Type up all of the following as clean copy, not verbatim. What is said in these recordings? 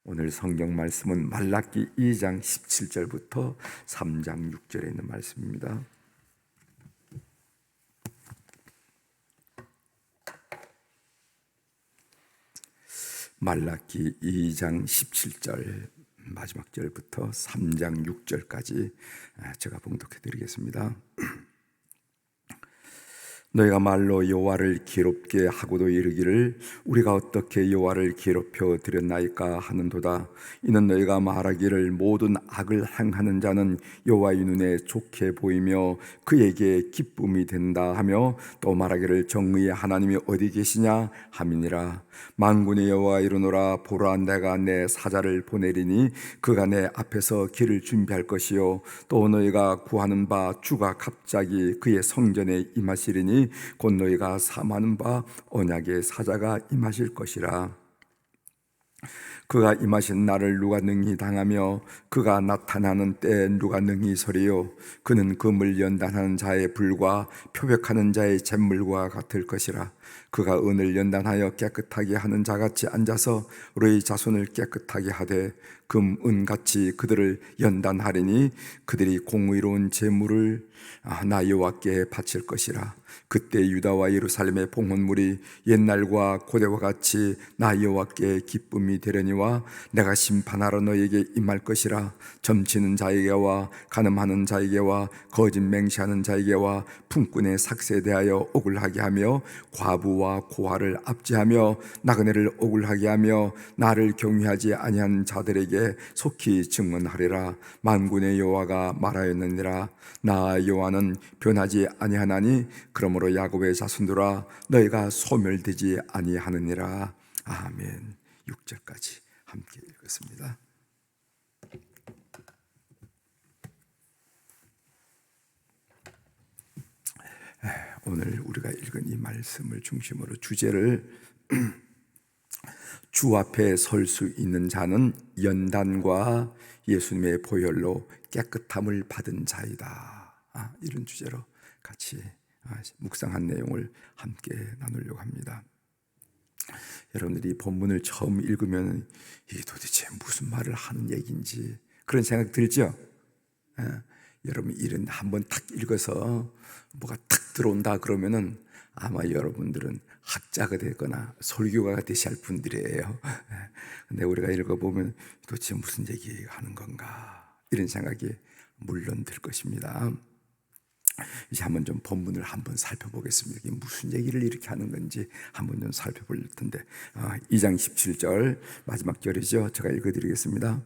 오늘 성경 말씀은 말라기 2장 17절부터 3장 6절에 있는 말씀입니다. 말라기 2장 17절 마지막 절부터 3장 6절까지 제가 봉독해 드리겠습니다. 너희가 말로 여호와를 괴롭게 하고도 이르기를 우리가 어떻게 여호와를 괴롭혀 드렸나이까 하는도다. 이는 너희가 말하기를 모든 악을 행하는 자는 여호와의 눈에 좋게 보이며 그에게 기쁨이 된다 하며 또 말하기를 정의의 하나님이 어디 계시냐 함이니라. 만군의 여호와 이르노라. 보라, 내가 내 사자를 보내리니 그가 내 앞에서 길을 준비할 것이요 또 너희가 구하는 바 주가 갑자기 그의 성전에 임하시리니 곧 너희가 사모하는 바 언약의 사자가 임하실 것이라. 그가 임하신 날을 누가 능히 당하며 그가 나타나는 때에 누가 능히 서리요. 그는 금을 연단하는 자의 불과 표백하는 자의 잿물과 같을 것이라. 그가 은을 연단하여 깨끗하게 하는 자같이 앉아서 우리의 자손을 깨끗하게 하되 금, 은같이 그들을 연단하리니 그들이 공의로운 제물을 나 여호와께 바칠 것이라. 그때 유다와 예루살렘의 봉헌물이 옛날과 고대와 같이 나 여호와께 기쁨이 되려니와 내가 심판하러 너에게 임할 것이라. 점치는 자에게와 간음하는 자에게와 거짓 맹세하는 자에게와 품꾼의 삭세에 대하여 억울하게 하며 과부와 고아를 압제하며 나그네를 억울하게 하며 나를 경외하지 아니한 자들에게 속히 증언하리라. 만군의 여호와가 말하였느니라. 나 여호와는 변하지 아니하나니 그러므로 야곱의 자손들아 너희가 소멸되지 아니하느니라. 아멘. 6절까지 함께 읽었습니다. 오늘 우리가 읽은 이 말씀을 중심으로 주제를 주 앞에 설 수 있는 자는 연단과 예수님의 보혈로 깨끗함을 받은 자이다. 이런 주제로 같이 묵상한 내용을 함께 나누려고 합니다. 여러분들이 본문을 처음 읽으면 이게 도대체 무슨 말을 하는 얘기인지 그런 생각 들죠? 여러분 이런 한번 탁 읽어서 뭐가 탁 들어온다 그러면은 아마 여러분들은 학자가 되거나 설교가가 되셔야 할 분들이에요. 근데 우리가 읽어보면 도대체 무슨 얘기하는 건가 이런 생각이 물론 들 것입니다. 이제 한번 좀 본문을 한번 살펴보겠습니다. 이게 무슨 얘기를 이렇게 하는 건지 한번 좀 살펴볼 텐데 2장 17절 마지막 절이죠. 제가 읽어드리겠습니다.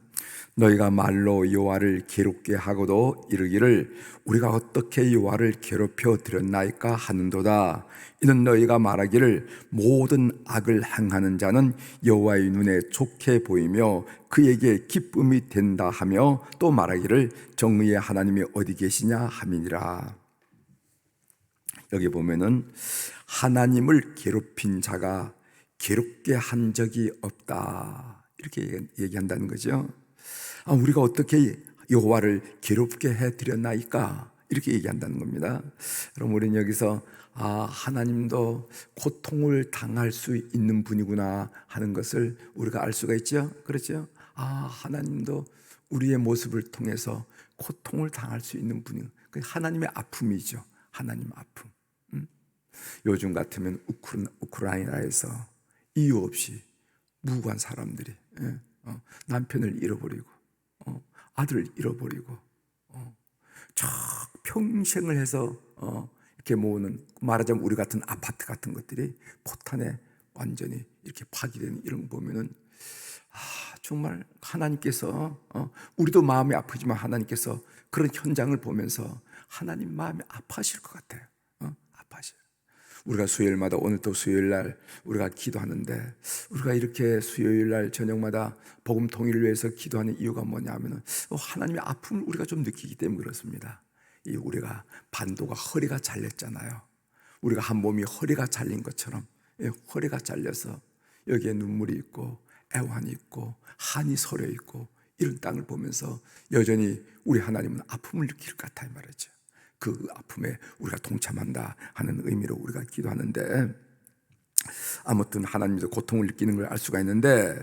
너희가 말로 여호와를 괴롭게 하고도 이르기를 우리가 어떻게 여호와를 괴롭혀 드렸나이까 하는도다. 이는 너희가 말하기를 모든 악을 행하는 자는 여호와의 눈에 좋게 보이며 그에게 기쁨이 된다 하며 또 말하기를 정의의 하나님이 어디 계시냐 함이니라. 여기 보면은 하나님을 괴롭힌 자가 괴롭게 한 적이 없다 이렇게 얘기한다는 거죠. 우리가 어떻게 여호와를 괴롭게 해드렸나이까 이렇게 얘기한다는 겁니다. 그럼 우리는 여기서 하나님도 고통을 당할 수 있는 분이구나 하는 것을 우리가 알 수가 있죠. 그렇죠? 하나님도 우리의 모습을 통해서 고통을 당할 수 있는 분이 하나님의 아픔이죠. 하나님 아픔. 요즘 같으면 우크라이나에서 이유 없이 무고한 사람들이 남편을 잃어버리고 아들을 잃어버리고 평생을 해서 이렇게 모으는 말하자면 우리 같은 아파트 같은 것들이 포탄에 완전히 이렇게 파괴되는 이런 거 보면은 정말 하나님께서 우리도 마음이 아프지만 하나님께서 그런 현장을 보면서 하나님 마음이 아파하실 것 같아요. 아파하셔요. 우리가 수요일마다 오늘 또 수요일날 우리가 기도하는데 우리가 이렇게 수요일날 저녁마다 복음 통일을 위해서 기도하는 이유가 뭐냐면 하나님의 아픔을 우리가 좀 느끼기 때문에 그렇습니다. 우리가 반도가 허리가 잘렸잖아요. 우리가 한 몸이 허리가 잘린 것처럼 허리가 잘려서 여기에 눈물이 있고 애환이 있고 한이 서려 있고 이런 땅을 보면서 여전히 우리 하나님은 아픔을 느낄 것 같아요 말이죠. 그 아픔에 우리가 동참한다 하는 의미로 우리가 기도하는데 아무튼 하나님도 고통을 느끼는 걸 알 수가 있는데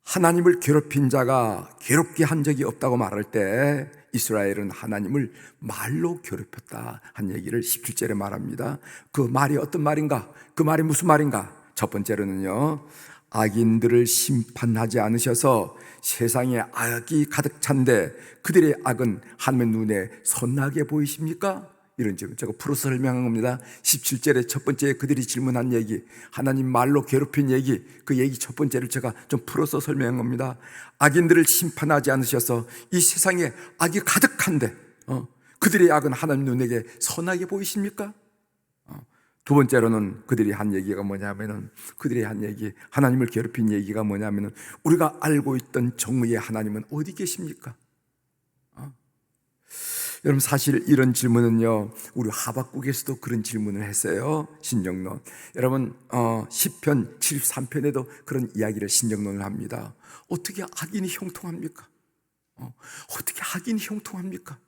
하나님을 괴롭힌 자가 괴롭게 한 적이 없다고 말할 때 이스라엘은 하나님을 말로 괴롭혔다 한 얘기를 17절에 말합니다. 그 말이 어떤 말인가? 그 말이 무슨 말인가? 첫 번째로는요, 악인들을 심판하지 않으셔서 세상에 악이 가득 찬데 그들의 악은 하나님의 눈에 선하게 보이십니까? 이런 질문, 제가 풀어서 설명한 겁니다. 17절에 첫 번째 그들이 질문한 얘기, 하나님 말로 괴롭힌 얘기, 그 얘기 첫 번째를 제가 좀 풀어서 설명한 겁니다. 악인들을 심판하지 않으셔서 이 세상에 악이 가득한데 그들의 악은 하나님 눈에게 선하게 보이십니까? 두 번째로는 그들이 한 얘기가 뭐냐면은, 그들이 한 얘기, 하나님을 괴롭힌 얘기가 뭐냐면은, 우리가 알고 있던 정의의 하나님은 어디 계십니까? 여러분, 사실 이런 질문은요, 우리 하박국에서도 그런 질문을 했어요. 신정론. 여러분, 시편 73편에도 그런 이야기를 신정론을 합니다. 어떻게 악인이 형통합니까? 어떻게 악인이 형통합니까?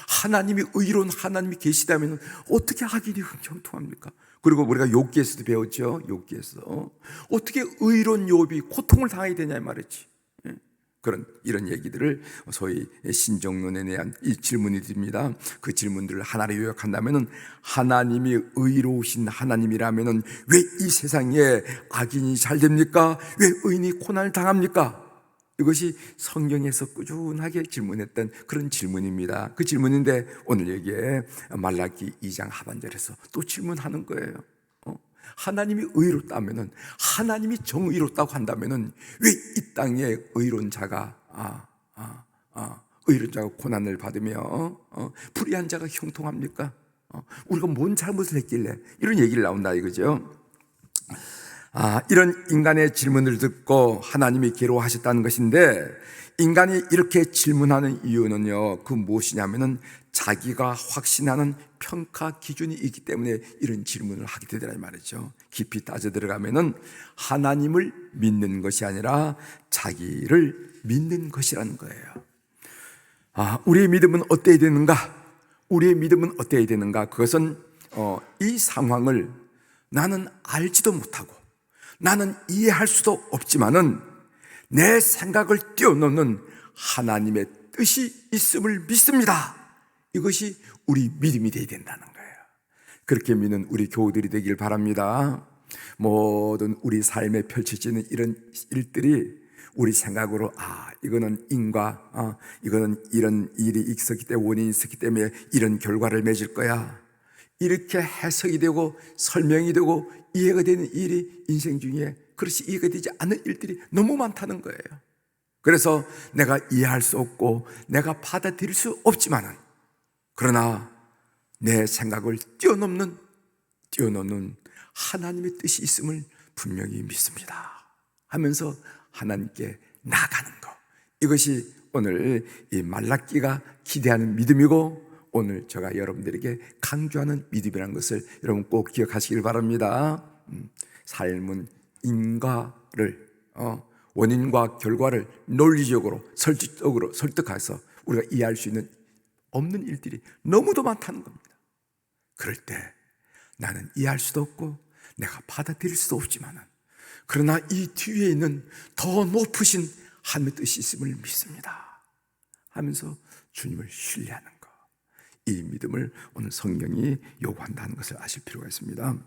하나님이 의로운 하나님이 계시다면 어떻게 악인이 형통합니까? 그리고 우리가 욥기에서도 배웠죠. 욥기에서 어떻게 의로운 욥이 고통을 당하게 되냐 말이지. 이런 얘기들을 소위 신정론에 대한 이 질문이 듭니다. 그 질문들을 하나로 요약한다면은, 하나님이 의로우신 하나님이라면은 왜 이 세상에 악인이 잘 됩니까? 왜 의인이 고난을 당합니까? 이것이 성경에서 꾸준하게 질문했던 그런 질문입니다. 그 질문인데 오늘 여기에 말라기 2장 하반절에서 또 질문하는 거예요. 하나님이 의롭다면은, 하나님이 정의롭다고 한다면은 왜 이 땅에 의로운 자가 의로운 자가 고난을 받으며 불의한 자가 형통합니까? 우리가 뭔 잘못을 했길래 이런 얘기를 나온다 이거죠. 이런 인간의 질문을 듣고 하나님이 괴로워하셨다는 것인데, 인간이 이렇게 질문하는 이유는요, 그 무엇이냐면은 자기가 확신하는 평가 기준이 있기 때문에 이런 질문을 하게 되더라 이 말이죠. 깊이 따져 들어가면은 하나님을 믿는 것이 아니라 자기를 믿는 것이라는 거예요. 우리의 믿음은 어때야 되는가? 우리의 믿음은 어때야 되는가? 그것은 이 상황을 나는 알지도 못하고 나는 이해할 수도 없지만은 내 생각을 뛰어넘는 하나님의 뜻이 있음을 믿습니다. 이것이 우리 믿음이 되어야 된다는 거예요. 그렇게 믿는 우리 교우들이 되길 바랍니다. 모든 우리 삶에 펼쳐지는 이런 일들이 우리 생각으로 이거는 인과, 이거는 이런 일이 있었기 때문에, 원인이 있었기 때문에 이런 결과를 맺을 거야, 이렇게 해석이 되고 설명이 되고 이해가 되는 일이 인생 중에 그렇게 이해가 되지 않는 일들이 너무 많다는 거예요. 그래서 내가 이해할 수 없고 내가 받아들일 수 없지만은, 그러나 내 생각을 뛰어넘는 하나님의 뜻이 있음을 분명히 믿습니다 하면서 하나님께 나가는 것, 이것이 오늘 이 말라기가 기대하는 믿음이고, 오늘 제가 여러분들에게 강조하는 믿음이라는 것을 여러분 꼭 기억하시길 바랍니다. 삶은 인과를, 원인과 결과를 논리적으로 설득적으로 설득해서 우리가 이해할 수 있는 없는 일들이 너무도 많다는 겁니다. 그럴 때 나는 이해할 수도 없고 내가 받아들일 수도 없지만, 그러나 이 뒤에 있는 더 높으신 하나님의 뜻이 있음을 믿습니다 하면서 주님을 신뢰하는 것, 이 믿음을 오늘 성경이 요구한다는 것을 아실 필요가 있습니다.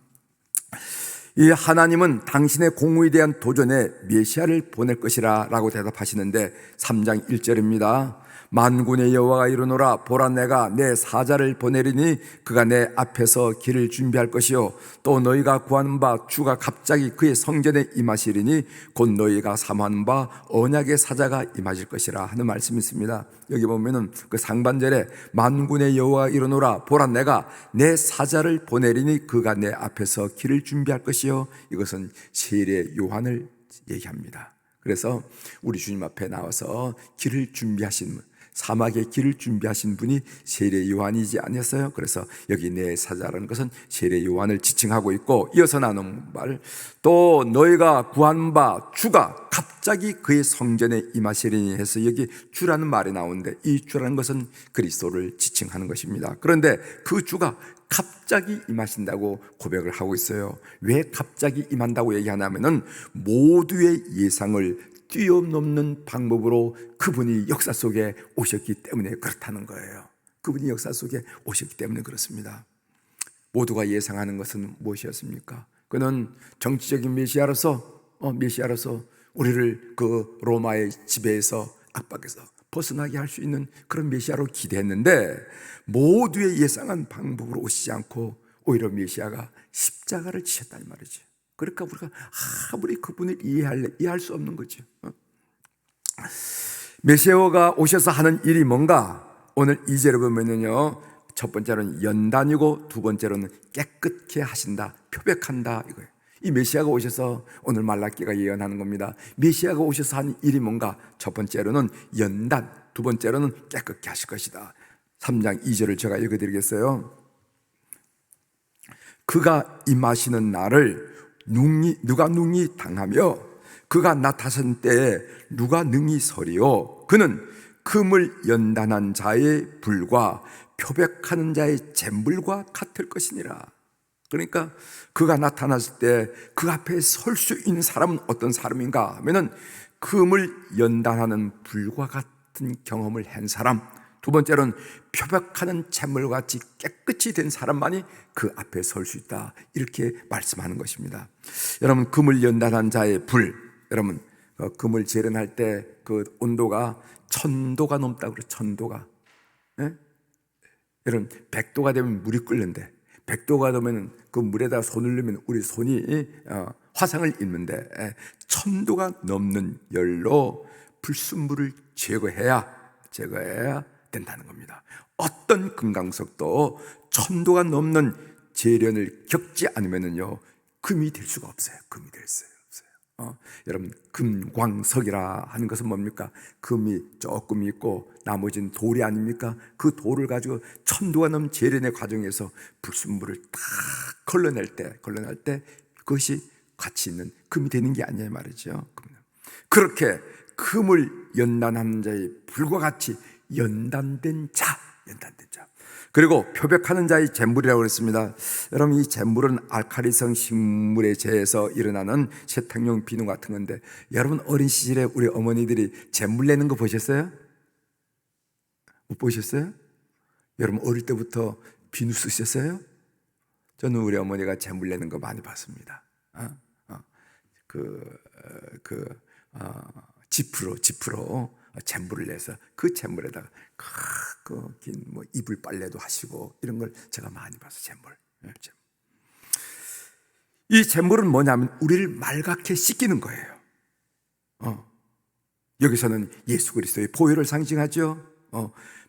이 하나님은 당신의 공의에 대한 도전에 메시아를 보낼 것이라 라고 대답하시는데, 3장 1절입니다. 만군의 여호와가 이르노라, 보라 내가 내 사자를 보내리니 그가 내 앞에서 길을 준비할 것이요 또 너희가 구하는 바 주가 갑자기 그의 성전에 임하시리니 곧 너희가 사모하는 바 언약의 사자가 임하실 것이라 하는 말씀이 있습니다. 여기 보면은 그 상반절에 만군의 여호와가 이르노라, 보라 내가 내 사자를 보내리니 그가 내 앞에서 길을 준비할 것이요, 이것은 세례 요한을 얘기합니다. 그래서 우리 주님 앞에 나와서 길을 준비하신, 사막의 길을 준비하신 분이 세례 요한이지 아니었어요? 그래서 여기 내 사자라는 것은 세례 요한을 지칭하고 있고, 이어서 나눈 말, 또 너희가 구한 바 주가 갑자기 그의 성전에 임하시리니 해서 여기 주라는 말이 나오는데, 이 주라는 것은 그리스도를 지칭하는 것입니다. 그런데 그 주가 갑자기 임하신다고 고백을 하고 있어요. 왜 갑자기 임한다고 얘기하냐면은 모두의 예상을 뛰어넘는 방법으로 그분이 역사 속에 오셨기 때문에 그렇다는 거예요. 그분이 역사 속에 오셨기 때문에 그렇습니다. 모두가 예상하는 것은 무엇이었습니까? 그는 정치적인 메시아로서 우리를 그 로마의 지배에서 압박에서 벗어나게 할 수 있는 그런 메시아로 기대했는데, 모두의 예상한 방법으로 오시지 않고 오히려 메시아가 십자가를 지셨다는 말이죠. 그러니까 우리가 아무리 그분을 이해할 수 없는 거죠. 메시아가 오셔서 하는 일이 뭔가? 오늘 2절에 보면요, 첫 번째로는 연단이고 두 번째로는 깨끗게 하신다, 표백한다 이거예요. 이 메시아가 오셔서 오늘 말라기가 예언하는 겁니다. 메시아가 오셔서 한 일이 뭔가? 첫 번째로는 연단, 두 번째로는 깨끗게 하실 것이다. 3장 2절을 제가 읽어드리겠어요. 그가 임하시는 날을 누가 능히 당하며 그가 나타선 때에 누가 능히 서리요. 그는 금을 연단한 자의 불과 표백하는 자의 잼불과 같을 것이니라. 그러니까 그가 나타났을 때 그 앞에 설 수 있는 사람은 어떤 사람인가 하면은 금을 연단하는 불과 같은 경험을 한 사람, 두 번째로는 표백하는 잼물같이 깨끗이 된 사람만이 그 앞에 설 수 있다, 이렇게 말씀하는 것입니다. 여러분, 금을 연단한 자의 불, 여러분 금을 재련할 때 그 온도가 1000도가 넘다고 그래요. 1000도가. 예? 여러분 100도가 되면 물이 끓는데 100도가 되면 그 물에다 손을 넣으면 우리 손이 화상을 입는데 1000도가 넘는 열로 불순물을 제거해야 된다는 겁니다. 어떤 금강석도 1000도가 넘는 재련을 겪지 않으면요 금이 될 수가 없어요. 금이 될 수가 없어요. 여러분, 금광석이라 하는 것은 뭡니까? 금이 조금 있고 나머지는 돌이 아닙니까? 그 돌을 가지고 1000도가 넘는 재련의 과정에서 불순물을 딱 걸러낼 때 그것이 가치 있는 금이 되는 게 아니냐 말이죠. 그렇게 금을 연단하는 자의 불과 같이 연단된 자. 그리고 표백하는 자의 잼물이라고 그랬습니다. 여러분, 이 잼물은 알칼리성 식물에 재해서 일어나는 세탁용 비누 같은 건데, 여러분 어린 시절에 우리 어머니들이 잼물 내는 거 보셨어요? 못 보셨어요? 여러분 어릴 때부터 비누 쓰셨어요? 저는 우리 어머니가 잼물 내는 거 많이 봤습니다. 지프로 잼물을 내서 그 잼물에다가 긴 이불 빨래도 하시고 이런 걸 제가 많이 봐서 잼물. 이 잼물은 뭐냐면 우리를 말갛게 씻기는 거예요. 여기서는 예수 그리스도의 보혈을 상징하죠.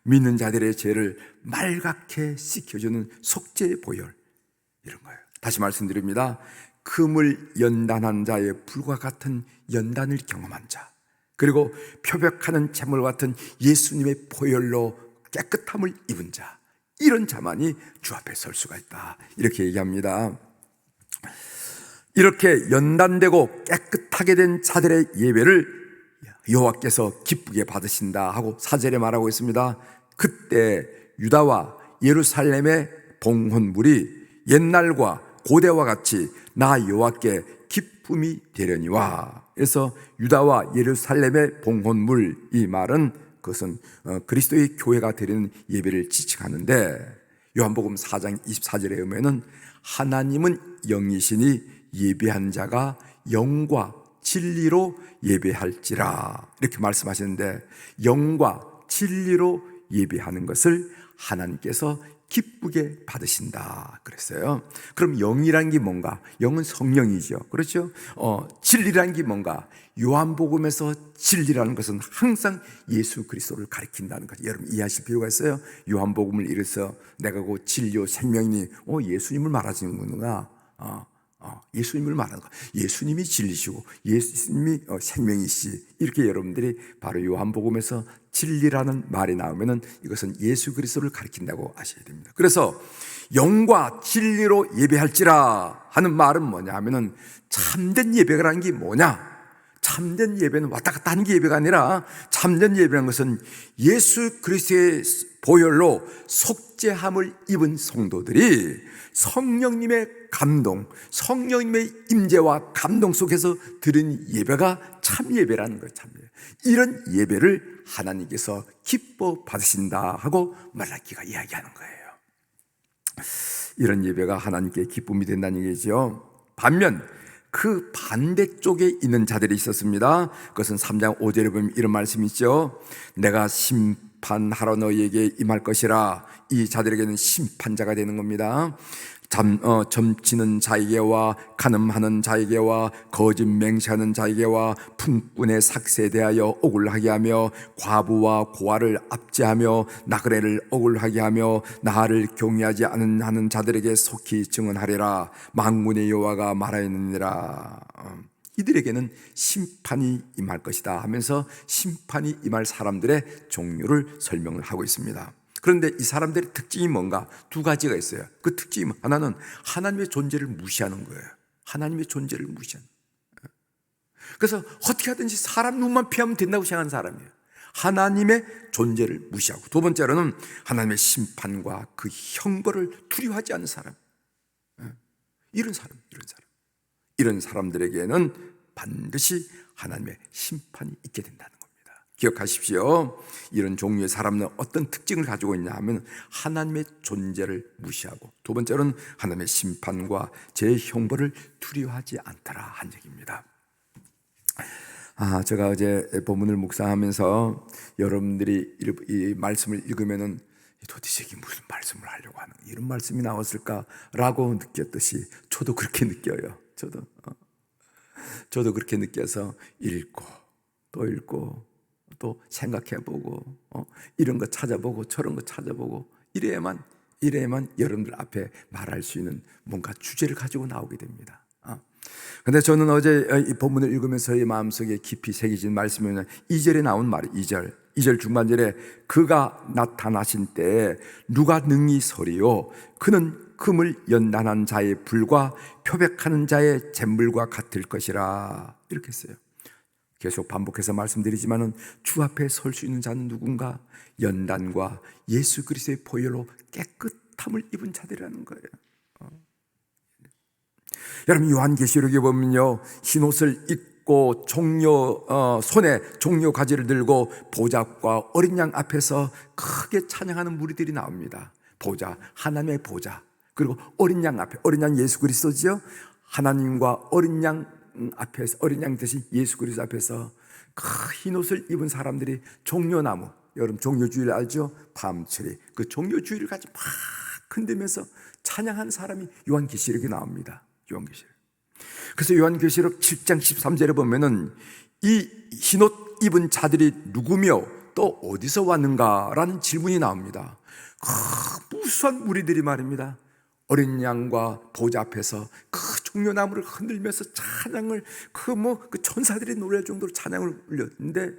믿는 자들의 죄를 말갛게 씻겨주는 속죄의 보혈, 이런 거예요. 다시 말씀드립니다. 금을 연단한 자의 불과 같은 연단을 경험한 자, 그리고 표백하는 잼물 같은 예수님의 보혈로 깨끗함을 입은 자, 이런 자만이 주 앞에 설 수가 있다, 이렇게 얘기합니다. 이렇게 연단되고 깨끗하게 된 자들의 예배를 여호와께서 기쁘게 받으신다 하고 4절에 말하고 있습니다. 그때 유다와 예루살렘의 봉헌물이 옛날과 고대와 같이 나 여호와께 기쁨이 되려니와. 그래서 유다와 예루살렘의 봉헌물, 이 말은 그것은 그리스도의 교회가 드리는 예배를 지칭하는데, 요한복음 4장 24절에 보면은 하나님은 영이시니 예배한 자가 영과 진리로 예배할지라, 이렇게 말씀하시는데, 영과 진리로 예배하는 것을 하나님께서 기쁘게 받으신다 그랬어요. 그럼 영이란 게 뭔가? 영은 성령이죠. 그렇죠? 진리란 게 뭔가? 요한복음에서 진리라는 것은 항상 예수 그리스도를 가리킨다는 것, 여러분 이해하실 필요가 있어요. 요한복음을 읽어서 내가 그 진리요 생명이니 예수님을 말하시는구나. 예수님을 말하는 거, 예수님이 진리시고 예수님이 생명이시, 이렇게 여러분들이 바로 요한복음에서 진리라는 말이 나오면은 이것은 예수 그리스도를 가리킨다고 아셔야 됩니다. 그래서 영과 진리로 예배할지라 하는 말은 뭐냐 하면은 참된 예배라는 게 뭐냐? 참된 예배는 왔다 갔다 하는 게 예배가 아니라 참된 예배라는 것은 예수 그리스도의 보혈로 속죄함을 입은 성도들이 성령님의 감동, 성령님의 임재와 감동 속에서 드린 예배가 참 예배라는 거예요. 참 예배. 이런 예배를 하나님께서 기뻐 받으신다 하고 말라기가 이야기하는 거예요. 이런 예배가 하나님께 기쁨이 된다는 얘기죠. 반면 그 반대쪽에 있는 자들이 있었습니다. 그것은 3장 5절에 보면 이런 말씀이 있죠. 내가 심판하러 너희에게 임할 것이라. 이 자들에게는 심판자가 되는 겁니다. 점치는 자에게와 간음하는 자에게와 거짓 맹세하는 자에게와 품꾼의 삭세에 대하여 억울하게 하며 과부와 고아를 압제하며 나그네를 억울하게 하며 나를 경외하지 않는 자들에게 속히 증언하리라. 만군의 여호와가 말하였느니라. 이들에게는 심판이 임할 것이다 하면서 심판이 임할 사람들의 종류를 설명을 하고 있습니다. 그런데 이 사람들의 특징이 뭔가? 두 가지가 있어요. 그 특징이 하나는 하나님의 존재를 무시하는 거예요. 하나님의 존재를 무시하는 거예요. 그래서 어떻게 하든지 사람 눈만 피하면 된다고 생각하는 사람이에요. 하나님의 존재를 무시하고, 두 번째로는 하나님의 심판과 그 형벌을 두려워하지 않는 사람. 이런 이런 사람들에게는 반드시 하나님의 심판이 있게 된다는 겁니다. 기억하십시오. 이런 종류의 사람은 어떤 특징을 가지고 있냐 하면 하나님의 존재를 무시하고, 두 번째로는 하나님의 심판과 제 형벌을 두려워하지 않더라 한 얘기입니다. 제가 어제 본문을 묵상하면서 여러분들이 이 말씀을 읽으면은 도대체 이게 무슨 말씀을 하려고 하는 이런 말씀이 나왔을까라고 느꼈듯이 저도 그렇게 느껴요. 저도 그렇게 느껴서 읽고 또 읽고 또 생각해보고 이런 거 찾아보고 저런 거 찾아보고 이래야만 여러분들 앞에 말할 수 있는 뭔가 주제를 가지고 나오게 됩니다. 근데 저는 어제 이 본문을 읽으면서 제 마음속에 깊이 새겨진 말씀이면 2절에 나온 말이 2절 중반절에 그가 나타나신 때에 누가 능히 서리요 그는 금을 연단한 자의 불과 표백하는 자의 잿물과 같을 것이라. 이렇게 했어요. 계속 반복해서 말씀드리지만은 주 앞에 설 수 있는 자는 누군가? 연단과 예수 그리스도의 보혈로 깨끗함을 입은 자들이라는 거예요. 여러분 요한계시록에 보면요, 흰옷을 입고 손에 종려 가지를 들고 보좌과 어린 양 앞에서 크게 찬양하는 무리들이 나옵니다. 보좌, 하나님의 보좌, 그리고 어린 양 앞에, 어린 양 예수 그리스도지요. 하나님과 어린 양 앞에서, 어린 양 대신 예수 그리스도 앞에서 흰 옷을 입은 사람들이 종려나무, 여러분 종려주일 알죠? 밤철이 그 종려주일을 가지고 막 흔들면서 찬양한 사람이 요한계시록에 나옵니다. 요한계시록. 그래서 요한계시록 7장 13절에 보면은 이 흰옷 입은 자들이 누구며 또 어디서 왔는가라는 질문이 나옵니다. 무수한 무리들이 말입니다. 어린 양과 보좌 앞에서 그 종려나무를 흔들면서 찬양을 그 천사들이 노래할 정도로 찬양을 올렸는데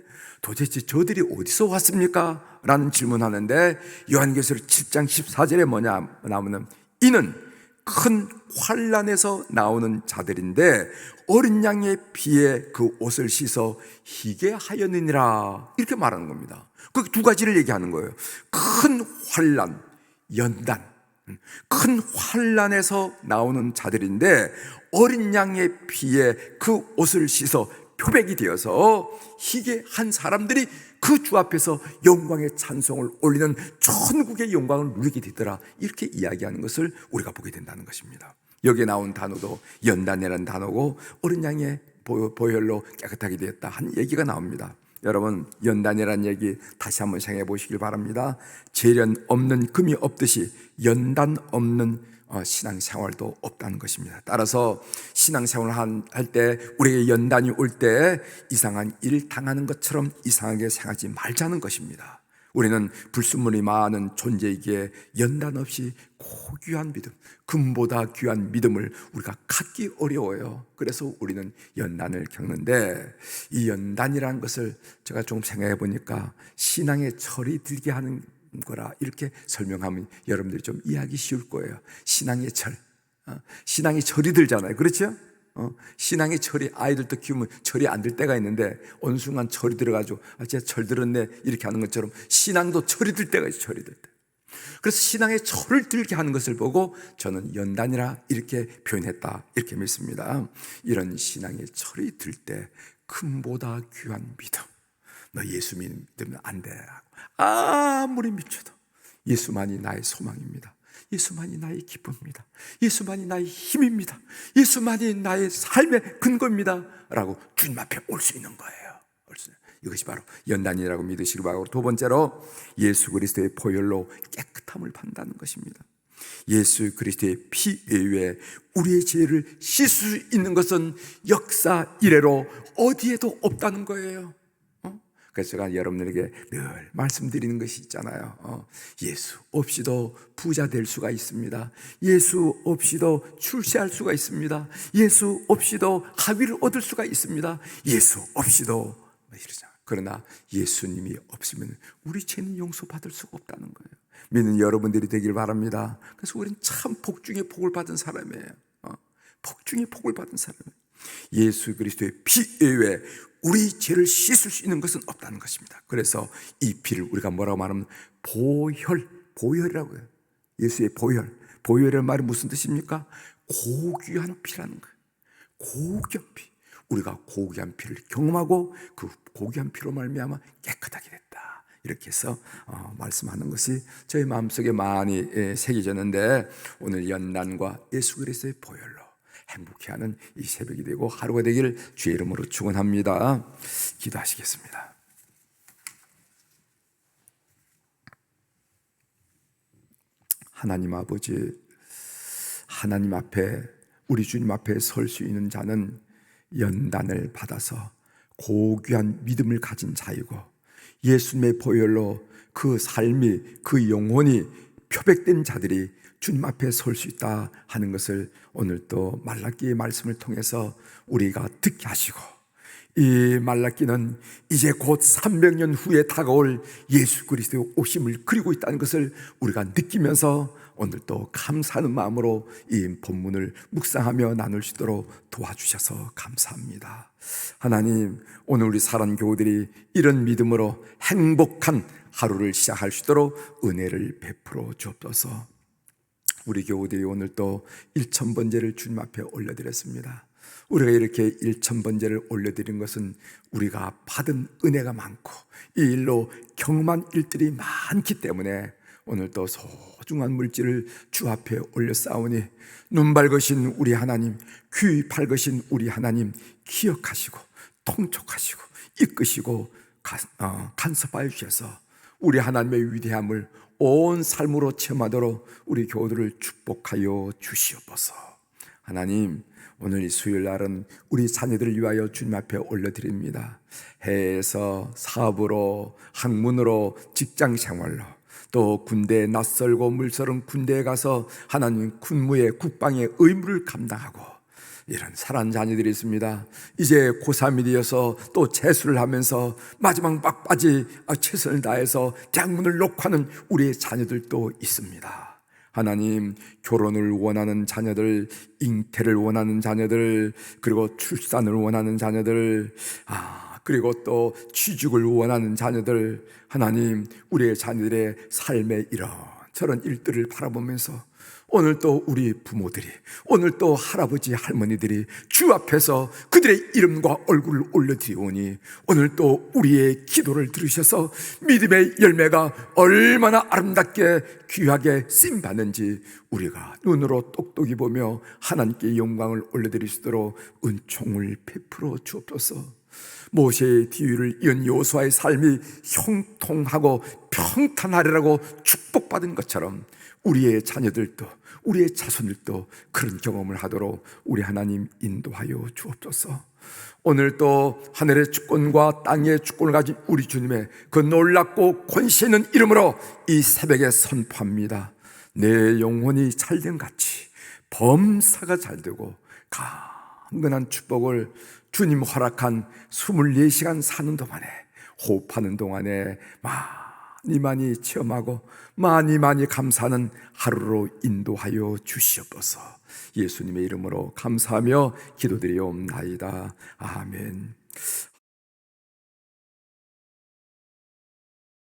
도대체 저들이 어디서 왔습니까? 라는 질문하는데 요한계시록 7장 14절에 뭐냐 나오면 이는 큰 환란에서 나오는 자들인데 어린 양의 피에 그 옷을 씻어 희게 하였느니라 이렇게 말하는 겁니다. 그 두 가지를 얘기하는 거예요. 큰 환란, 연단, 큰 환란에서 나오는 자들인데 어린 양의 피에 그 옷을 씻어 표백이 되어서 희게 한 사람들이 그 주 앞에서 영광의 찬송을 올리는 천국의 영광을 누리게 되더라. 이렇게 이야기하는 것을 우리가 보게 된다는 것입니다. 여기에 나온 단어도 연단이라는 단어고 어린 양의 보혈로 깨끗하게 되었다 한 얘기가 나옵니다. 여러분 연단이라는 얘기 다시 한번 생각해 보시길 바랍니다. 재련 없는 금이 없듯이 연단 없는 신앙생활도 없다는 것입니다. 따라서 신앙생활을 할 때 우리에게 연단이 올 때 이상한 일 당하는 것처럼 이상하게 생각하지 말자는 것입니다. 우리는 불순물이 많은 존재이기에 연단 없이 고귀한 믿음, 금보다 귀한 믿음을 우리가 갖기 어려워요. 그래서 우리는 연단을 겪는데 이 연단이라는 것을 제가 좀 생각해 보니까 신앙의 철이 들게 하는 거라 이렇게 설명하면 여러분들이 좀 이해하기 쉬울 거예요. 신앙의 철, 신앙이 철이 들잖아요. 그렇죠? 신앙의 철이, 아이들도 키우면 철이 안 들 때가 있는데 어느 순간 철이 들어가지고 진짜 철 들었네 이렇게 하는 것처럼 신앙도 철이 들 때가 있어요. 철이 들 때. 그래서 신앙의 철을 들게 하는 것을 보고 저는 연단이라 이렇게 표현했다 이렇게 믿습니다. 이런 신앙의 철이 들 때 금보다 귀한 믿음, 너 예수 믿으면 안 돼 아무리 미쳐도 예수만이 나의 소망입니다. 예수만이 나의 기쁨입니다. 예수만이 나의 힘입니다. 예수만이 나의 삶의 근거입니다 라고 주님 앞에 올 수 있는 거예요. 이것이 바로 연단이라고 믿으시기 바라고, 두 번째로 예수 그리스도의 보혈로 깨끗함을 판다는 것입니다. 예수 그리스도의 피 외에 우리의 죄를 씻을 수 있는 것은 역사 이래로 어디에도 없다는 거예요. 그래서 제가 여러분들에게 늘 말씀드리는 것이 있잖아요. 예수 없이도 부자 될 수가 있습니다. 예수 없이도 출세할 수가 있습니다. 예수 없이도 하위를 얻을 수가 있습니다. 예수 없이도 이러잖아요. 그러나 예수님이 없으면 우리 죄는 용서받을 수가 없다는 거예요. 믿는 여러분들이 되길 바랍니다. 그래서 우리는 참 복 중에 복을 받은 사람이에요. 복 중에 복을 받은 사람이에요. 예수 그리스도의 피 외에 우리 죄를 씻을 수 있는 것은 없다는 것입니다. 그래서 이 피를 우리가 뭐라고 말하면 보혈이라고 해요. 예수의 보혈이라는 말이 무슨 뜻입니까? 고귀한 피라는 거예요. 고귀한 피. 우리가 고귀한 피를 경험하고 그 고귀한 피로 말미암아 깨끗하게 됐다, 이렇게 해서 말씀하는 것이 저희 마음속에 많이 새겨졌는데, 오늘 연단과 예수 그리스도의 보혈로 행복해하는 이 새벽이 되고 하루가 되기를 주의 이름으로 축원합니다. 기도하시겠습니다. 하나님 아버지, 하나님 앞에, 우리 주님 앞에 설 수 있는 자는 연단을 받아서 고귀한 믿음을 가진 자이고, 예수님의 보혈로 그 삶이, 그 영혼이 표백된 자들이 주님 앞에 설 수 있다 하는 것을 오늘 또 말라기의 말씀을 통해서 우리가 듣게 하시고, 이 말라기는 이제 곧 300년 후에 다가올 예수 그리스도의 오심을 그리고 있다는 것을 우리가 느끼면서 오늘 또 감사하는 마음으로 이 본문을 묵상하며 나눌 수 있도록 도와주셔서 감사합니다. 하나님, 오늘 우리 사랑교우들이 이런 믿음으로 행복한 하루를 시작할 수 있도록 은혜를 베풀어 주옵소서. 우리 교우들이 오늘 또 1000번제를 주님 앞에 올려드렸습니다. 우리가 이렇게 1000번제를 올려드린 것은 우리가 받은 은혜가 많고 이 일로 경험한 일들이 많기 때문에 오늘 또 소중한 물질을 주 앞에 올렸사오니 눈 밝으신 우리 하나님, 귀 밝으신 우리 하나님 기억하시고 통촉하시고 이끄시고 간섭하여 주셔서 우리 하나님의 위대함을 온 삶으로 체험하도록 우리 교우들을 축복하여 주시옵소서. 하나님, 오늘 이 수요일 날은 우리 자녀들을 위하여 주님 앞에 올려드립니다. 해에서 사업으로, 학문으로, 직장 생활로, 또 군대에 낯설고 물서른 군대에 가서 하나님 군무의 국방의 의무를 감당하고 이런 사랑하는 자녀들이 있습니다. 이제 고3이 되어서 또 재수를 하면서 마지막 막바지 최선을 다해서 대학문을 놓고 하는 우리의 자녀들도 있습니다. 하나님, 결혼을 원하는 자녀들, 잉태를 원하는 자녀들, 그리고 출산을 원하는 자녀들, 그리고 또 취직을 원하는 자녀들, 하나님, 우리의 자녀들의 삶의 이런저런 일들을 바라보면서 오늘 또 우리 부모들이, 오늘 또 할아버지 할머니들이 주 앞에서 그들의 이름과 얼굴을 올려드리오니 오늘 또 우리의 기도를 들으셔서 믿음의 열매가 얼마나 아름답게 귀하게 쓰임받는지 우리가 눈으로 똑똑히 보며 하나님께 영광을 올려드릴 수 있도록 은총을 베풀어 주옵소서. 모세의 뒤를 이은 여호수아의 삶이 형통하고 평탄하리라고 축복받은 것처럼 우리의 자녀들도, 우리의 자손들도 그런 경험을 하도록 우리 하나님 인도하여 주옵소서. 오늘 또 하늘의 주권과 땅의 주권을 가진 우리 주님의 그 놀랍고 권세 있는 이름으로 이 새벽에 선포합니다. 내 영혼이 잘된 같이 범사가 잘되고 강건한 축복을 주님 허락한 24시간 사는 동안에, 호흡하는 동안에 많이 체험하고 많이 감사하는 하루로 인도하여 주시옵소서. 예수님의 이름으로 감사하며 기도드리옵나이다. 아멘.